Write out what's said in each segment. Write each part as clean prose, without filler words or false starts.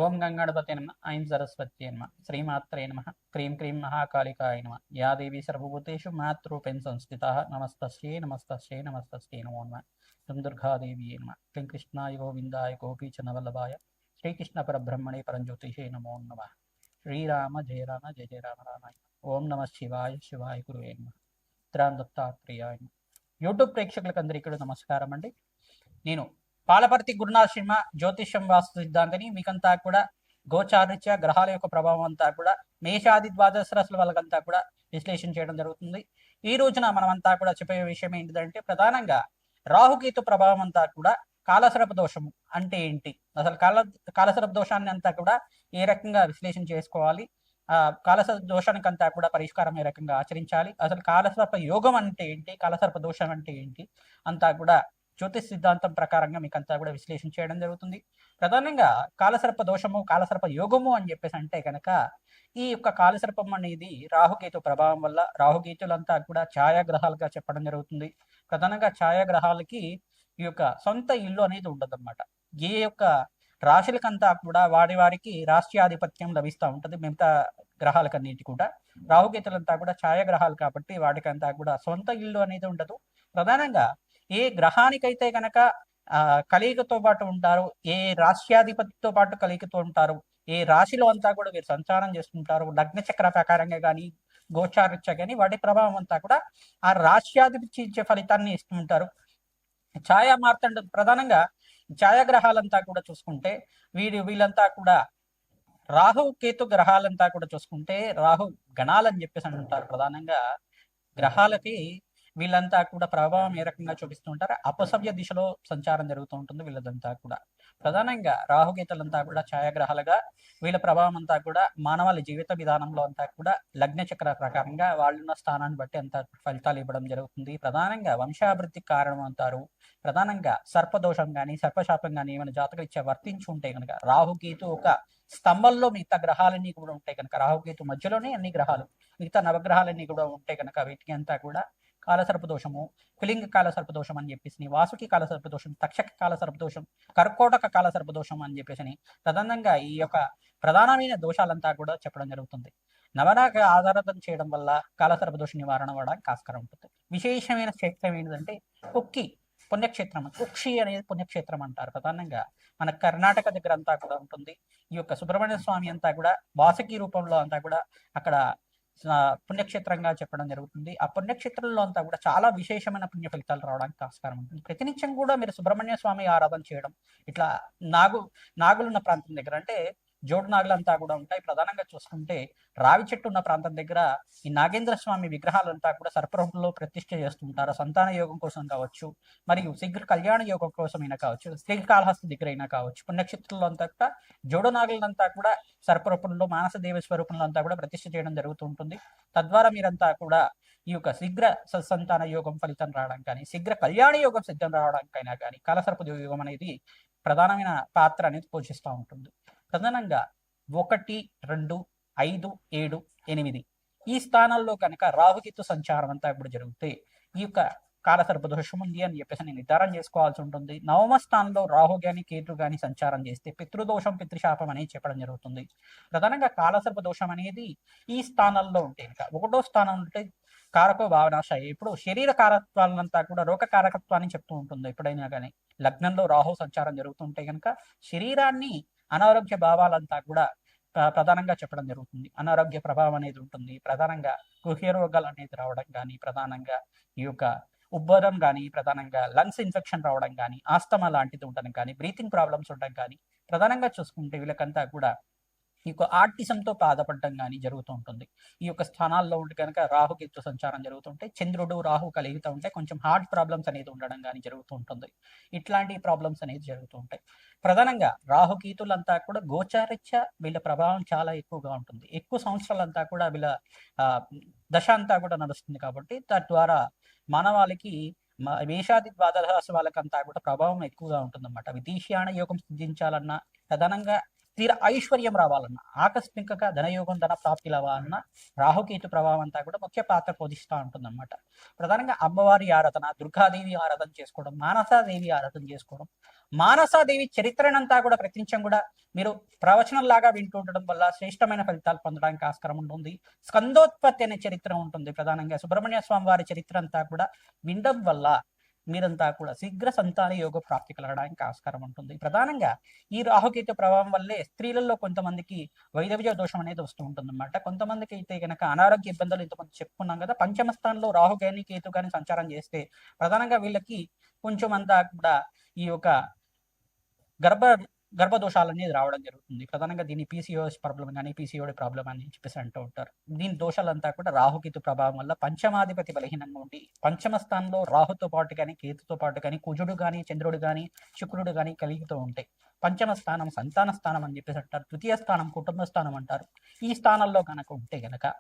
ఓం గంగణపతే నమ ఐం సరస్వత్యే నమ శ్రీమాత్రే నమ క్రీం క్రీం మహాకాళికాయ నమ యా దేవి సర్వభూతేషు మాతృపేణ సంస్థిత నమస్తస్యై నమస్తస్యై నమస్తస్యై నమో నమ దుం దుర్గాదేవి నమ క్లీం కృష్ణాయ గోవిందాయ గోపీచనవల్లభాయ శ్రీకృష్ణ పరబ్రహ్మణే పరంజ్యోతిషే నమో నమ శ్రీరామ జయ రామ జయ జయ రామ రామాయ ఓం నమ శివాయ శివాయ గురువే నమ త్రాం దత్తాత్రేయాయ నమ. యూట్యూబ్ ప్రేక్షకులకు అందరికీ నమస్కారం అండి. నేను పాలపర్తి గురునాథ్ శర్మ జ్యోతిష్యం వాస్తు సిద్ధాంతని మీకంతా కూడా గోచారిత్య గ్రహాల యొక్క ప్రభావం అంతా కూడా మేషాది ద్వాదశ రాశుల వాళ్ళకంతా కూడా విశ్లేషణ చేయడం జరుగుతుంది. ఈ రోజున మనమంతా కూడా చెప్పే విషయం ఏంటిదంటే ప్రధానంగా రాహుకేతు ప్రభావం అంతా కూడా కాలసర్ప దోషము అంటే ఏంటి, అసలు కాలసర్ప దోషాన్ని అంతా కూడా ఏ రకంగా విశ్లేషణ చేసుకోవాలి, కాలసర్ప దోషానికి అంతా కూడా పరిష్కారం ఏ రకంగా ఆచరించాలి, అసలు కాలసర్ప యోగం అంటే ఏంటి, కాలసర్ప దోషం అంటే ఏంటి అంతా కూడా జ్యోతిష్ సిద్ధాంతం ప్రకారంగా మీకు అంతా కూడా విశ్లేషణ చేయడం జరుగుతుంది. ప్రధానంగా కాలసర్ప దోషము కాలసర్ప యోగము అని చెప్పేసి అంటే కనుక ఈ యొక్క కాలసర్పం అనేది రాహుకేతు ప్రభావం వల్ల రాహుకేతులంతా కూడా ఛాయాగ్రహాలుగా చెప్పడం జరుగుతుంది. ప్రధానంగా ఛాయాగ్రహాలకి ఈ యొక్క సొంత ఇల్లు అనేది ఉండదన్నమాట. ఏ యొక్క రాశులకంతా కూడా వారికి రాష్ట్రాధిపత్యం లభిస్తూ ఉంటుంది. మిగతా గ్రహాలకన్నిటి కూడా రాహుకేతులంతా కూడా ఛాయాగ్రహాలు కాబట్టి వాటికంతా కూడా సొంత ఇల్లు అనేది ఉండదు. ప్రధానంగా ఏ గ్రహానికైతే కనుక కలియుగతో పాటు ఉంటారు, ఏ రాష్ట్రాధిపతితో పాటు కలియుగతో ఉంటారు, ఏ రాశిలో అంతా కూడా వీరు సంచారం చేస్తుంటారు, లగ్న చక్ర ప్రకారంగా కానీ గోచారిత్య కానీ వాటి ప్రభావం అంతా కూడా ఆ రాష్ట్రాధిపతి ఇచ్చే ఫలితాన్ని ఇస్తుంటారు. ఛాయా మార్తండ ప్రధానంగా ఛాయాగ్రహాలంతా కూడా చూసుకుంటే వీళ్ళంతా కూడా రాహు కేతు గ్రహాలంతా కూడా చూసుకుంటే రాహు గణాలని చెప్పేసి అంటుంటారు. ప్రధానంగా గ్రహాలకి వీళ్ళంతా కూడా ప్రభావం ఏ రకంగా చూపిస్తుంటారు, అపసవ్య దిశలో సంచారం జరుగుతూ ఉంటుంది వీళ్ళదంతా కూడా. ప్రధానంగా రాహుకేతులంతా కూడా ఛాయాగ్రహాలుగా వీళ్ళ ప్రభావం అంతా కూడా మానవాళి జీవిత విధానంలో అంతా కూడా లగ్న చక్ర ప్రకారంగా వాళ్ళున్న స్థానాన్ని బట్టి అంత ఫలితాలు ఇవ్వడం జరుగుతుంది. ప్రధానంగా వంశాభివృద్ధికి కారణం అంటారు. ప్రధానంగా సర్పదోషం కానీ సర్పశాపం కానీ ఏమైనా జాతకరీత్యా వర్తించి ఉంటే కనుక రాహుకేతు ఒక స్తంభంలో మిగతా గ్రహాలన్నీ కూడా ఉంటాయి కనుక రాహుకేతు మధ్యలోనే అన్ని గ్రహాలు మిగతా నవగ్రహాలన్నీ కూడా ఉంటాయి కనుక వీటికి అంతా కూడా కాలసర్పదోషము, కులింగ కాలసర్పదోషం అని చెప్పేసి, వాసుకి కాలసర్పదోషం, తక్షక కాలసర్పదోషం, కర్కోటక కాలసర్పదోషం అని చెప్పేసి ప్రధానంగా ఈ యొక్క ప్రధానమైన దోషాలంతా కూడా చెప్పడం జరుగుతుంది. నవరాగ ఆధారం చేయడం వల్ల కాలసర్పదోష నివారణ అవ్వడానికి ఆస్కారం ఉంటుంది. విశేషమైన క్షేత్రం ఏంటంటే కుక్కి పుణ్యక్షేత్రం, కుక్షి అనేది పుణ్యక్షేత్రం అంటారు. ప్రధానంగా మన కర్ణాటక దగ్గర అంతా కూడా ఉంటుంది. ఈ యొక్క సుబ్రహ్మణ్య స్వామి అంతా కూడా వాసుకి రూపంలో అంతా కూడా అక్కడ పుణ్యక్షేత్రంగా చెప్పడం జరుగుతుంది. ఆ పుణ్యక్షేత్రంలో అంతా కూడా చాలా విశేషమైన పుణ్య ఫలితాలు రావడానికి ఆస్కారం ఉంటుంది. ప్రతినిత్యం కూడా మీరు సుబ్రహ్మణ్య స్వామి ఆరాధన చేయడం, ఇట్లా నాగులున్న ప్రాంతం దగ్గర అంటే జోడు నాగులంతా కూడా ఉంటాయి. ప్రధానంగా చూసుకుంటే రావి చెట్టు ఉన్న ప్రాంతం దగ్గర ఈ నాగేంద్ర స్వామి విగ్రహాలంతా కూడా సర్పరూపంలో ప్రతిష్ఠ చేస్తుంటారు. సంతాన యోగం కోసం కావచ్చు, మరియు శీఘ్ర కళ్యాణ యోగం కోసమైనా కావచ్చు, శ్రీకాళహస్తి దగ్గర అయినా కావచ్చు, పుణ్యక్షేత్రంలో అంతా కూడా జోడు నాగులంతా కూడా సర్పరూపంలో మానస దేవ స్వరూపంలో అంతా కూడా ప్రతిష్ఠ చేయడం జరుగుతూ ఉంటుంది. తద్వారా మీరంతా కూడా ఈ యొక్క శీఘ్ర సత్సంతాన యోగం ఫలితం రావడం కానీ, శీఘ్ర కళ్యాణ యోగం సిద్ధం రావడానికైనా కానీ కాలసర్ప యోగం అనేది ప్రధానమైన పాత్ర అనేది పోషిస్తూ ఉంటుంది. ప్రధానంగా 1, 2, 5, 7, 8 ఈ స్థానాల్లో కనుక రాహుకేతు సంచారం అంతా ఇప్పుడు జరిగితే ఈ యొక్క కాలసర్ప దోషం ఉంది అని చెప్పేసి నేను నిర్ధారణ చేసుకోవాల్సి ఉంటుంది. నవమ స్థానంలో రాహు గాని కేతు గాని సంచారం చేస్తే పితృదోషం పితృశాపం అనేది చెప్పడం జరుగుతుంది. ప్రధానంగా కాలసర్ప దోషం అనేది ఈ స్థానాల్లో ఉంటే ఇంకా 1వ స్థానం ఉంటే కారకో భావనాశయ, ఇప్పుడు శరీర కారకత్వాలంతా కూడా రోగ కారకత్వాన్ని చెప్తూ ఉంటుంది. ఎప్పుడైనా కానీ లగ్నంలో రాహు సంచారం జరుగుతుంటే కనుక శరీరాన్ని అనారోగ్య భావాలంతా కూడా ప్రధానంగా చెప్పడం జరుగుతుంది. అనారోగ్య ప్రభావం అనేది ఉంటుంది. ప్రధానంగా గుహ్య రోగాలు అనేది రావడం కానీ, ప్రధానంగా ఈ యొక్క ఉబ్బరం కానీ, ప్రధానంగా లంగ్స్ ఇన్ఫెక్షన్ రావడం కానీ, ఆస్తమా లాంటిది ఉండడం కానీ, బ్రీతింగ్ ప్రాబ్లమ్స్ ఉండడం కానీ, ప్రధానంగా చూసుకుంటే వీళ్ళకంతా కూడా ఈ యొక్క ఆర్టిజంతో బాధపడడం కానీ జరుగుతూ ఉంటుంది. ఈ యొక్క స్థానాల్లో ఉంటే కనుక రాహుకేతు సంచారం జరుగుతుంటే చంద్రుడు రాహు కలిగితూ ఉంటే కొంచెం హార్ట్ ప్రాబ్లమ్స్ అనేది ఉండడం కానీ జరుగుతూ ఉంటుంది. ఇట్లాంటి ప్రాబ్లమ్స్ అనేది జరుగుతూ ఉంటాయి. ప్రధానంగా రాహుకేతులంతా కూడా గోచారిత్య వీళ్ళ ప్రభావం చాలా ఎక్కువగా ఉంటుంది. ఎక్కువ సంవత్సరాలంతా కూడా వీళ్ళ దశ అంతా కూడా నడుస్తుంది కాబట్టి తద్వారా మానవాళికి మేషాది ద్వాదశ రాశి వాళ్ళకంతా కూడా ప్రభావం ఎక్కువగా ఉంటుందన్నమాట. విదేశీయాన యోగం సిద్ధించాలన్నా ప్రధానంగా స్థిర ఐశ్వర్యం రావాలన్నా, ఆకస్మికంగా ధనయోగం ధన ప్రాప్తి రావాలన్నా రాహుకేతు ప్రభావం అంతా కూడా ముఖ్య పాత్ర పోషిస్తూ ఉంటుందన్నమాట. ప్రధానంగా అమ్మవారి ఆరాధన, దుర్గాదేవి ఆరాధన చేసుకోవడం, మానసాదేవి ఆరాధన చేసుకోవడం, మానసాదేవి చరిత్రనంతా కూడా ప్రతినిత్యం కూడా మీరు ప్రవచనంలాగా వింటూ ఉండడం వల్ల శ్రేష్టమైన ఫలితాలు పొందడానికి ఆస్కారం ఉంటుంది. స్కందోత్పత్తి అనే చరిత్ర ఉంటుంది. ప్రధానంగా సుబ్రహ్మణ్య స్వామి వారి చరిత్ర అంతా కూడా వినడం వల్ల మీరంతా కూడా శీఘ్ర సంతాన యోగ ప్రాప్తి కలగడానికి ఆస్కారం ఉంటుంది. ప్రధానంగా ఈ రాహుకేతు ప్రభావం వల్లే స్త్రీలలో కొంతమందికి వైదవ్య దోషం అనేది వస్తూ ఉంటుంది అనమాట. కొంతమందికి అయితే కనుక అనారోగ్య ఇబ్బందులు ఇంతమంది చెప్పుకున్నాం కదా. పంచమ స్థానంలో రాహు కానీ కేతు కానీ సంచారం చేస్తే ప్రధానంగా వీళ్ళకి కొంచెం అంతా కూడా ఈ యొక్క గర్భదోషాలు అనేది రావడం జరుగుతుంది. ప్రధానంగా దీన్ని పీసీఓఎస్ ప్రాబ్లం కానీ పీసీఓడి ప్రాబ్లం అని చెప్పేసి అంటూ ఉంటారు. దీని దోషాలంతా కూడా రాహుకేతు ప్రభావం వల్ల పంచమాధిపతి బలహీనంగా ఉండి పంచమ స్థానంలో రాహుతో పాటు కానీ కేతుతో పాటు కానీ కుజుడు కానీ చంద్రుడు కానీ శుక్రుడు కానీ కలుగుతూ ఉంటాయి. పంచమ స్థానం సంతాన స్థానం అని చెప్పేసి అంటారు. తృతీయ స్థానం కుటుంబ స్థానం అంటారు. ఈ స్థానంలో కనుక ఉంటే గనక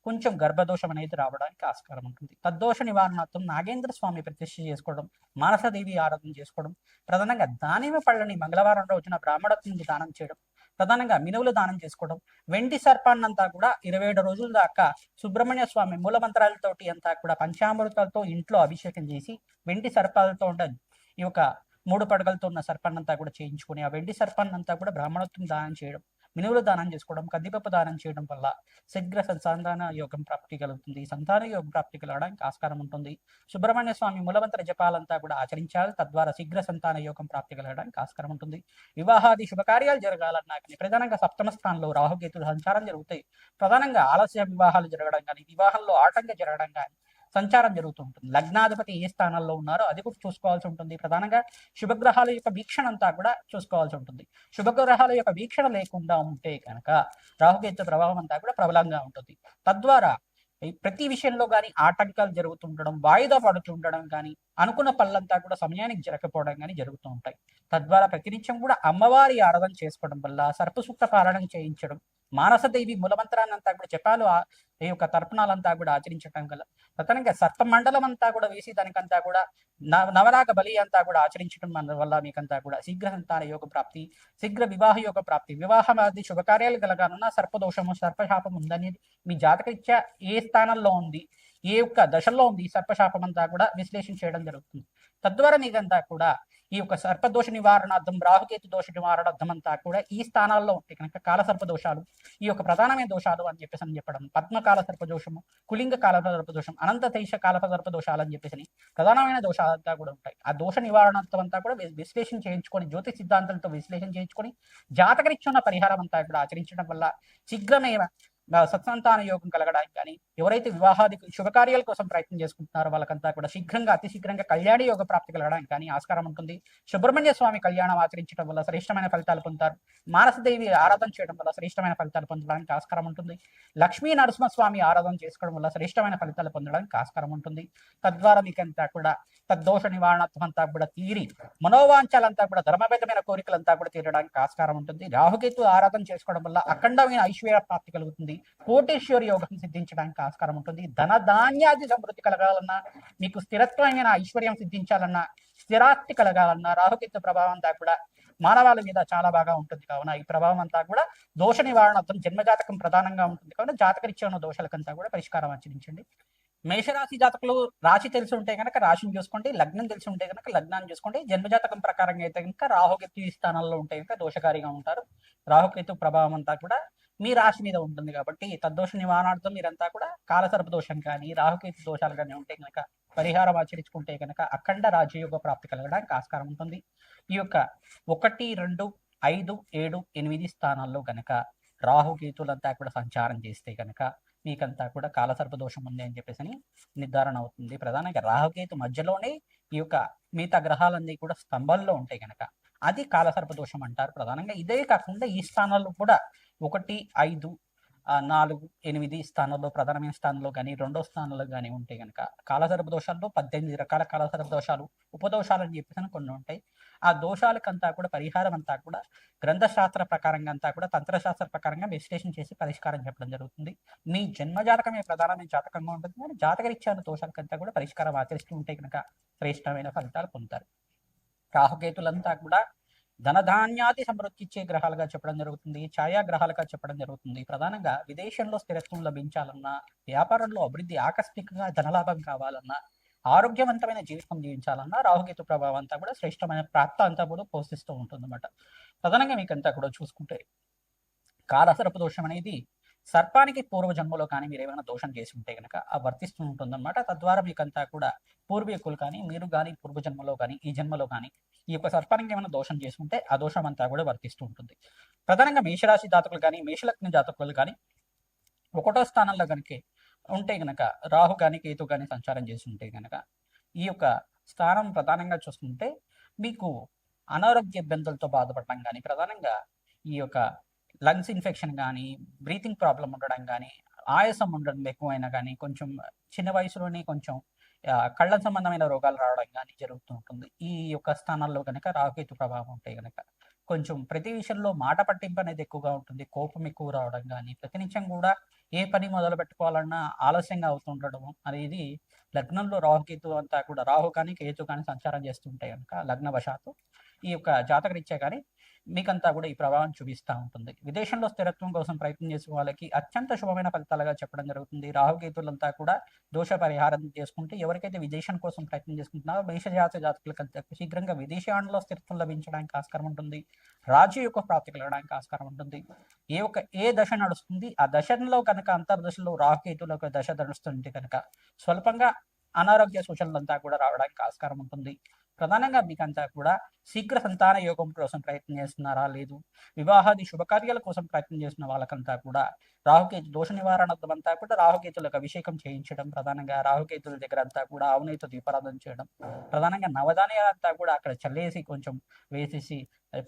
కొంచెం గర్భదోషం అనేది రావడానికి ఆస్కారం ఉంటుంది. తద్దోష నివారణార్థం నాగేంద్ర స్వామి ప్రతిష్ఠ చేసుకోవడం, మానసదేవి ఆరాధన చేసుకోవడం, ప్రధానంగా దానిమ్మ పళ్ళని మంగళవారం రోజున బ్రాహ్మణత్వానికి దానం చేయడం, ప్రధానంగా మినువులు దానం చేసుకోవడం, వెండి సర్పాన్నంతా కూడా 27 రోజుల దాకా సుబ్రహ్మణ్య స్వామి మూలమంత్రాలతోటి అంతా కూడా పంచామృతాలతో ఇంట్లో అభిషేకం చేసి వెండి సర్పాలతో ఉండ ఈ యొక్క 3 పడగలతో ఉన్న సర్పాన్నంతా కూడా చేయించుకుని ఆ వెండి సర్పాన్నంతా కూడా బ్రాహ్మణత్వం దానం చేయడం, మినువులు దానం చేసుకోవడం, కందిపప్పు దానం చేయడం వల్ల శీఘ్ర సంతాన యోగం ప్రాప్తి కలుగుతుంది. సంతాన యోగం ప్రాప్తి కలగడానికి ఆస్కారం ఉంటుంది. సుబ్రహ్మణ్య స్వామి మూలమంత్ర జపాలంతా కూడా ఆచరించాలి. తద్వారా శీఘ్ర సంతాన యోగం ప్రాప్తి కలగడానికి ఆస్కారం ఉంటుంది. వివాహాది శుభకార్యాలు జరగాలన్నా కానీ ప్రధానంగా సప్తమ స్థానంలో రాహుకేతుల సంచారం జరుగుతాయి. ప్రధానంగా ఆలస్య వివాహాలు జరగడం కానీ, వివాహంలో ఆటంకం జరగడం కానీ సంచారం జరుగుతూ ఉంటుంది. లగ్నాధిపతి ఏ స్థానాల్లో ఉన్నారో అది కూడా చూసుకోవాల్సి ఉంటుంది. ప్రధానంగా శుభగ్రహాల యొక్క వీక్షణ అంతా కూడా చూసుకోవాల్సి ఉంటుంది. శుభగ్రహాల యొక్క వీక్షణ లేకుండా ఉంటే కనుక రాహుకేతు ప్రభావం అంతా కూడా ప్రబలంగా ఉంటుంది. తద్వారా ప్రతి విషయంలో కానీ ఆటంకాలు జరుగుతుండడం, వాయిదా పడుతుండడం కానీ, అనుకున్న పనులంతా కూడా సమయానికి జరగకపోవడం కానీ జరుగుతూ ఉంటాయి. తద్వారా ప్రతినిత్యం కూడా అమ్మవారి ఆరాధన చేసుకోవడం వల్ల సర్పసూక్త పాలన చేయించడం, మానసదేవి మూలమంత్రాన్ని అంతా కూడా జపాలు ఈ యొక్క తర్పణాలంతా కూడా ఆచరించడం గల ప్రధానంగా సర్ప మండలం అంతా కూడా వేసి దానికంతా కూడా నవరాగ బలి అంతా కూడా ఆచరించడం వల్ల మీకంతా కూడా శీఘ్ర సంతాన యోగ ప్రాప్తి, శీఘ్ర వివాహ యోగ ప్రాప్తి, వివాహం ఆది శుభకార్యాలు కలగాలన్నా సర్పదోషము సర్పశాపం ఉందనేది మీ జాతకరీత్యా ఏ స్థానంలో ఉంది, ఏ యొక్క దశల్లో ఉంది సర్పశాపం అంతా కూడా విశ్లేషణ చేయడం జరుగుతుంది. తద్వారా మీకంతా కూడా ఈ యొక్క సర్పదోష నివారణార్థం, రాహుకేతు దోష నివారణార్థం అంతా కూడా ఈ స్థానాల్లో ఉంటే కనుక కాలసర్ప దోషాలు, ఈ యొక్క ప్రధానమైన దోషాలు అని చెప్పేసి అని చెప్పడం, పద్మకాల సర్ప దోషము, కులింగ కాల సర్ప దోషం, అనంత తైష కాల సర్ప దోషాలు అని చెప్పేసి ప్రధానమైన దోషాలంతా కూడా ఉంటాయి. ఆ దోష నివారణార్థం అంతా కూడా విశ్లేషణ చేయించుకొని, జ్యోతిష్ సిద్ధాంతాలతో విశ్లేషణ చేయించుకొని జాతకరీత్యా పరిహారం అంతా కూడా ఆచరించడం వల్ల శీఘ్రమే సత్సంతాన యోగం కలగడానికి కానీ, ఎవరైతే వివాహాది శుభకార్యాల కోసం ప్రయత్నం చేసుకుంటున్నారో వాళ్ళకంతా కూడా శీఘ్రంగా అతి శీఘ్రంగా కళ్యాణ యోగ ప్రాప్తి కలగడానికి కానీ ఆస్కారం ఉంటుంది. సుబ్రహ్మణ్య స్వామి కళ్యాణం ఆచరించడం వల్ల శ్రేష్టమైన ఫలితాలు పొందుతారు. మానసదేవి ఆరాధన చేయడం వల్ల శ్రేష్టమైన ఫలితాలు పొందడానికి ఆస్కారం ఉంటుంది. లక్ష్మీ నరసింహస్వామి ఆరాధన చేసుకోవడం వల్ల శ్రేష్టమైన ఫలితాలు పొందడానికి ఆస్కారం ఉంటుంది. తద్వారా మీకంతా కూడా తద్దోష నివారణత్వం అంతా కూడా తీరి మనోవాంఛాలంతా కూడా ధర్మబద్ధమైన కోరికలంతా కూడా తీరడానికి ఆస్కారం ఉంటుంది. రాహుకేతు ఆరాధన చేసుకోవడం వల్ల అఖండమైన ఐశ్వర్య ప్రాప్తి కలుగుతుంది. కోటేశ్వరి యోగం సిద్ధించడానికి ఆస్కారం ఉంటుంది. ధన ధాన్యాది సమృద్ధి కలగాలన్నా, మీకు స్థిరత్వమైన ఐశ్వర్యం సిద్ధించాలన్నా, స్థిరాస్తి కలగాలన్నా రాహుకేతు ప్రభావం అంతా కూడా మానవాళి మీద చాలా బాగా ఉంటుంది. కావున ఈ ప్రభావం అంతా కూడా దోష నివారణార్థం జన్మజాతకం ప్రధానంగా ఉంటుంది. కావున జాతకరీత్యా ఉన్న దోషాలకంతా కూడా పరిష్కారం ఆచరించండి. మేషరాశి జాతకులు రాశి తెలిసి ఉంటే కనుక రాశిని చూసుకోండి, లగ్నం తెలిసి ఉంటే కనుక లగ్నాన్ని చూసుకోండి. జన్మజాతకం ప్రకారంగా అయితే కనుక రాహుకేతు ఈ స్థానాల్లో ఉంటే కనుక దోషకారిగా ఉంటారు. రాహుకేతు ప్రభావం అంతా కూడా మీ రాశి మీద ఉంటుంది కాబట్టి తద్దోష నివారణార్థం మీరంతా కూడా కాలసర్ప దోషం కానీ రాహుకేతు దోషాలు కానీ ఉంటే కనుక పరిహారం ఆచరించుకుంటే కనుక అఖండ రాజయోగ ప్రాప్తి కలగడానికి ఆస్కారం ఉంటుంది. ఈ యొక్క 1, 2, 5, 7, 8 స్థానాల్లో కనుక రాహుకేతులంతా కూడా సంచారం చేస్తే కనుక మీకంతా కూడా కాలసర్ప దోషం ఉంది అని చెప్పేసి నిర్ధారణ అవుతుంది. ప్రధానంగా రాహుకేతు మధ్యలోనే ఈ యొక్క మిగతా గ్రహాలన్నీ కూడా స్తంభంలో ఉంటాయి కనుక అది కాలసర్ప దోషం అంటారు. ప్రధానంగా ఇదే కాకుండా ఈ స్థానాల్లో కూడా 1, 5, 4, 8 స్థానాల్లో ప్రధానమైన స్థానంలో కానీ రెండో స్థానంలో కానీ ఉంటే కనుక కాలసర్ప దోషాల్లో 18 రకాల కాలసర్ప దోషాలు, ఉపదోషాలు అని చెప్పేసి కొన్ని ఉంటాయి. ఆ దోషాలకంతా కూడా పరిహారం అంతా కూడా గ్రంథశాస్త్ర ప్రకారంగా అంతా కూడా తంత్రశాస్త్ర ప్రకారంగా విశ్లేషణ చేసి పరిష్కారం చెప్పడం జరుగుతుంది. మీ జన్మజాతకమే ప్రధానమైన జాతకంగా ఉంటుంది. కానీ జాతకరీత్యా దోషాలకంతా కూడా పరిష్కారం ఆచరిస్తూ ఉంటే కనుక శ్రేష్టమైన ఫలితాలు పొందుతారు. రాహుకేతులంతా కూడా ధనధాన్యాది సమృద్ధి ఇచ్చే గ్రహాలుగా చెప్పడం జరుగుతుంది, ఛాయా గ్రహాలుగా చెప్పడం జరుగుతుంది. ప్రధానంగా విదేశంలో స్థిరత్వం లభించాలన్నా, వ్యాపారంలో అభివృద్ధి, ఆకస్మికంగా ధనలాభం కావాలన్నా, ఆరోగ్యవంతమైన జీవితం జీవించాలన్నా రాహుకేతు ప్రభావం అంతా కూడా శ్రేష్టమైన ప్రాప్త అంతా కూడా పోషిస్తూ ఉంటుందన్నమాట. ప్రధానంగా మీకంతా కూడా చూసుకుంటే కాలసర్ప దోషం అనేది సర్పానికి పూర్వజన్మలో కానీ మీరు ఏమైనా దోషం చేసి ఉంటే కనుక ఆ వర్తిస్తూ ఉంటుందన్నమాట. తద్వారా మీకంతా కూడా పూర్వీకులు కానీ మీరు కానీ పూర్వజన్మలో కానీ ఈ జన్మలో కానీ ఈ యొక్క సర్పానికి ఏమైనా దోషం చేసి ఉంటే ఆ దోషం అంతా కూడా వర్తిస్తూ ఉంటుంది. ప్రధానంగా మేషరాశి జాతకులు కానీ మేషలగ్న జాతకులు కానీ ఒకటో స్థానంలో కనుక ఉంటే గనక రాహు కానీ కేతు కానీ సంచారం చేసి ఉంటే గనక ఈ యొక్క స్థానం ప్రధానంగా చూసుకుంటే మీకు అనారోగ్య ఇబ్బందులతో బాధపడడం కానీ, ప్రధానంగా ఈ యొక్క లంగ్స్ ఇన్ఫెక్షన్ కానీ, బ్రీతింగ్ ప్రాబ్లం ఉండడం కానీ, ఆయాసం ఉండడం ఎక్కువైనా కానీ, కొంచెం చిన్న వయసులోనే కొంచెం కళ్ళ సంబంధమైన రోగాలు రావడం కానీ జరుగుతూ ఉంటుంది. ఈ యొక్క స్థానాల్లో కనుక రాహుకేతు ప్రభావం ఉంటే కనుక కొంచెం ప్రతి విషయంలో మాట పట్టింపు అనేది ఎక్కువగా ఉంటుంది, కోపం ఎక్కువ రావడం కానీ, ప్రతినిత్యం కూడా ఏ పని మొదలు పెట్టుకోవాలన్నా ఆలస్యంగా అవుతుండడం అనేది లగ్నంలో రాహుకేతు అంతా కూడా రాహు కానీ కేతు కానీ సంచారం చేస్తుంటే కనుక లగ్నవశాత్తు ఈ యొక్క జాతకరీత్యా కానీ మీకంతా కూడా ఈ ప్రభావం చూపిస్తూ ఉంటుంది. విదేశంలో స్థిరత్వం కోసం ప్రయత్నం చేసే వాళ్ళకి అత్యంత శుభమైన ఫలితాలుగా చెప్పడం జరుగుతుంది. రాహుకేతులంతా కూడా దోష పరిహారం చేసుకుంటే ఎవరికైతే విదేశం కోసం ప్రయత్నం చేసుకుంటున్నారో మేషజాత జాతకులకంతా శీఘ్రంగా విదేశాలలో స్థిరత్వం లభించడానికి ఆస్కారం ఉంటుంది. రాజు యొక్క ప్రాప్తి కలగడానికి ఆస్కారం ఉంటుంది. ఏ దశ నడుస్తుంది ఆ దశలో కనుక అంతర్దశలో రాహుకేతుల యొక్క దశ నడుస్తుంటే కనుక స్వల్పంగా అనారోగ్య సూచనలంతా కూడా రావడానికి ఆస్కారం ఉంటుంది. ప్రధానంగా మీకంతా కూడా శీఘ్ర సంతాన యోగం కోసం ప్రయత్నం చేస్తున్నారా, లేదు వివాహాది శుభకార్యాల కోసం ప్రయత్నం చేసిన వాళ్ళకంతా కూడా రాహుకేతు దోష నివారణం అంతా కూడా రాహుకేతులకు అభిషేకం చేయించడం, ప్రధానంగా రాహుకేతుల దగ్గర అంతా కూడా ఆవునేతో దీపారాధన చేయడం, ప్రధానంగా నవధాన్యాలంతా కూడా అక్కడ చల్లేసి కొంచెం వేసేసి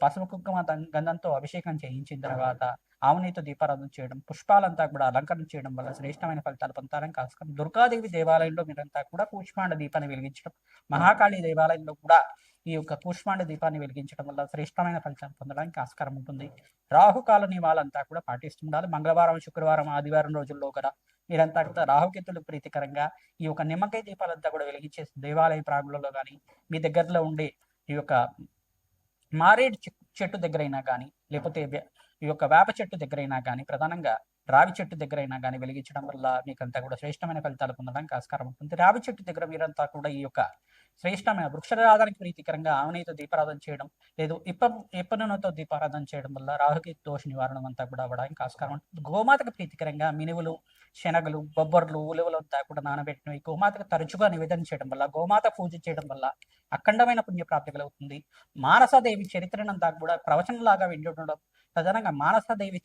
పసుపు కుంకుమ గంధంతో అభిషేకం చేయించిన తర్వాత ఆవునేతో దీపారాధన చేయడం, పుష్పాలంతా కూడా అలంకరణ చేయడం వల్ల శ్రేష్టమైన ఫలితాలు పొందడానికి ఆస్కారం. దుర్గాదేవి దేవాలయంలో మీరంతా కూడా కూష్మాండ దీపాన్ని వెలిగించడం, మహాకాళి దేవాలయంలో కూడా ఈ యొక్క కూష్మాండ దీపాన్ని వెలిగించడం వల్ల శ్రేష్టమైన ఫలితాలు పొందడానికి ఆస్కారం ఉంటుంది. రాహుకాల నియమాలంతా కూడా పాటిస్తుండాలి. మంగళవారం, శుక్రవారం, ఆదివారం రోజుల్లో కూడా మీరంతా కూడా రాహుకేతులకు ప్రీతికరంగా ఈ యొక్క నిమ్మకాయ దీపాలంతా కూడా వెలిగించే దేవాలయ ప్రాంగణంలో కానీ, మీ దగ్గరలో ఉండే ఈ యొక్క మారేడు చెట్టు దగ్గరైనా కానీ, లేకపోతే ఈ యొక్క వేప చెట్టు దగ్గరైనా కానీ, ప్రధానంగా రావి చెట్టు దగ్గరైనా కానీ వెలిగించడం వల్ల మీకంతా కూడా శ్రేష్టమైన ఫలితాలు పొందడానికి ఆస్కారం ఉంటుంది. రావి చెట్టు దగ్గర మీరంతా కూడా ఈ యొక్క శ్రేష్టమైన వృక్షరాధానికి ప్రీతికరంగా ఆవునేతో దీపారాధన చేయడం, లేదు ఇప్ప నూనెతో దీపారాధన చేయడం వల్ల రాహుకేతు దోష నివారణం అంతా కూడా అవ్వడానికి ఆస్కారం ఉంటుంది. గోమాతకు ప్రీతికరంగా మినువులు, శనగలు, బొబ్బర్లు, ఉలువలు అంతా కూడా నానబెట్టినవి గోమాతకు తరచుగా నివేదన చేయడం వల్ల, గోమాత పూజ చేయడం వల్ల అఖండమైన పుణ్యప్రాప్తి కలుగుతుంది. మానసాదేవి చరిత్రనంతా కూడా ప్రవచనంలాగా వింటుండడం, ప్రధానంగా మానసదేవి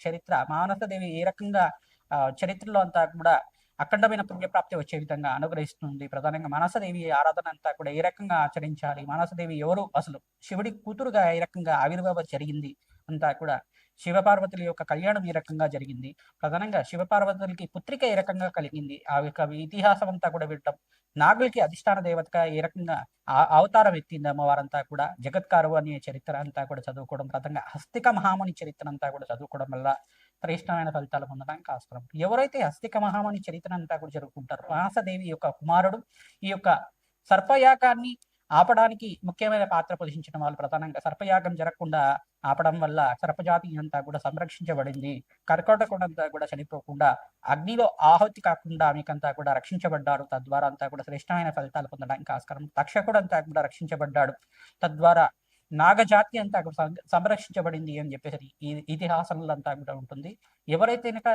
ఏ రకంగా చరిత్రలో అంతా కూడా అఖండమైన పుణ్యప్రాప్తి వచ్చే విధంగా అనుగ్రహిస్తుంది. ప్రధానంగా మానసదేవి ఆరాధన అంతా కూడా ఏ రకంగా ఆచరించాలి, మానసదేవి ఎవరు, అసలు శివుడి కూతురుగా ఏ రకంగా ఆవిర్భావం జరిగింది అంతా కూడా, శివపార్వతుల యొక్క కళ్యాణం ఏ రకంగా జరిగింది, ప్రధానంగా శివపార్వతులకి పుత్రిక ఏ రకంగా కలిగింది, ఆ యొక్క ఇతిహాసం అంతా కూడా వినడం, నాగులకి అధిష్టాన దేవతగా ఏ రకంగా అవతారం ఎత్తింది అమ్మవారంతా కూడా, జగత్కారు అనే చరిత్ర అంతా కూడా చదువుకోవడం, ప్రధానంగా హస్తిక మహాముని చరిత్ర అంతా కూడా చదువుకోవడం వల్ల శ్రేష్టమైన ఫలితాలు పొందడానికి ఆస్కారం. ఎవరైతే హస్తిక మహాముని చరిత్ర అంతా కూడా జరుపుకుంటారో, మానసదేవి యొక్క కుమారుడు ఈ యొక్క సర్పయాగాన్ని ఆపడానికి ముఖ్యమైన పాత్ర పోషించిన వాళ్ళు, ప్రధానంగా సర్పయాగం జరగకుండా ఆపడం వల్ల సర్పజాతి అంతా కూడా సంరక్షించబడింది. కర్కోటకుడు అంతా కూడా చనిపోకుండా అగ్నిలో ఆహుతి కాకుండా మీకంతా కూడా రక్షించబడ్డారు. తద్వారా అంతా కూడా శ్రేష్టమైన ఫలితాలు పొందడానికి ఆస్కారం. తక్షకుడు అంతా కూడా రక్షించబడ్డాడు. తద్వారా నాగజాతి అంతా కూడా సంరక్షించబడింది అని చెప్పేసి ఈ ఇతిహాసంలో అంతా కూడా ఉంటుంది. ఎవరైతే కనుక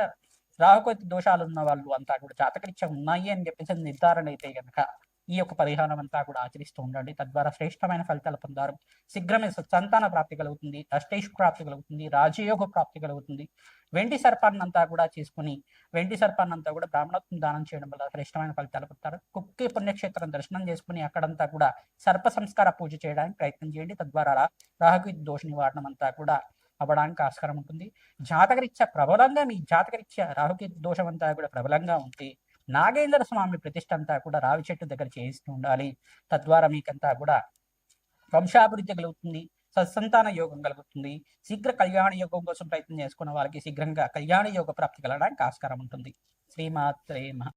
రాహుకేతు దోషాలు ఉన్న వాళ్ళు అంతా కూడా జాతకరీత్యా ఉన్నాయి అని చెప్పేసి నిర్ధారణ అయితే కనుక ఈ యొక్క పరిహారం అంతా కూడా ఆచరిస్తూ ఉండండి. తద్వారా శ్రేష్టమైన ఫలితాలు పొందారు. శీఘ్రమే సంతాన ప్రాప్తి కలుగుతుంది, అష్టైష్ ప్రాప్తి కలుగుతుంది, రాజయోగ ప్రాప్తి కలుగుతుంది. వెండి సర్పాన్ని అంతా కూడా చేసుకుని వెండి సర్పాన్ని అంతా కూడా బ్రాహ్మణత్వం దానం చేయడం వల్ల శ్రేష్టమైన ఫలితాలు పొందుతారు. కుక్కి పుణ్యక్షేత్రం దర్శనం చేసుకుని అక్కడంతా కూడా సర్ప సంస్కార పూజ చేయడానికి ప్రయత్నం చేయండి. తద్వారా రాహుకేతు దోష నివారణం అంతా కూడా అవ్వడానికి ఆస్కారం ఉంటుంది. జాతకరీత్యా ప్రబలంగా మీ జాతకరీత్యా రాహుకేతు దోషం అంతా కూడా ప్రబలంగా ఉంటే నాగేంద్ర స్వామి ప్రతిష్ట అంతా కూడా రావి చెట్టు దగ్గర చేయిస్తూ ఉండాలి. తద్వారా మీకంతా కూడా వంశాభివృద్ధి కలుగుతుంది, సత్సంతాన యోగం కలుగుతుంది. శీఘ్ర కళ్యాణ యోగం కోసం ప్రయత్నం చేసుకున్న వాళ్ళకి శీఘ్రంగా కళ్యాణ యోగ ప్రాప్తి కలగడానికి ఆస్కారం ఉంటుంది. శ్రీమాత్రే నమః.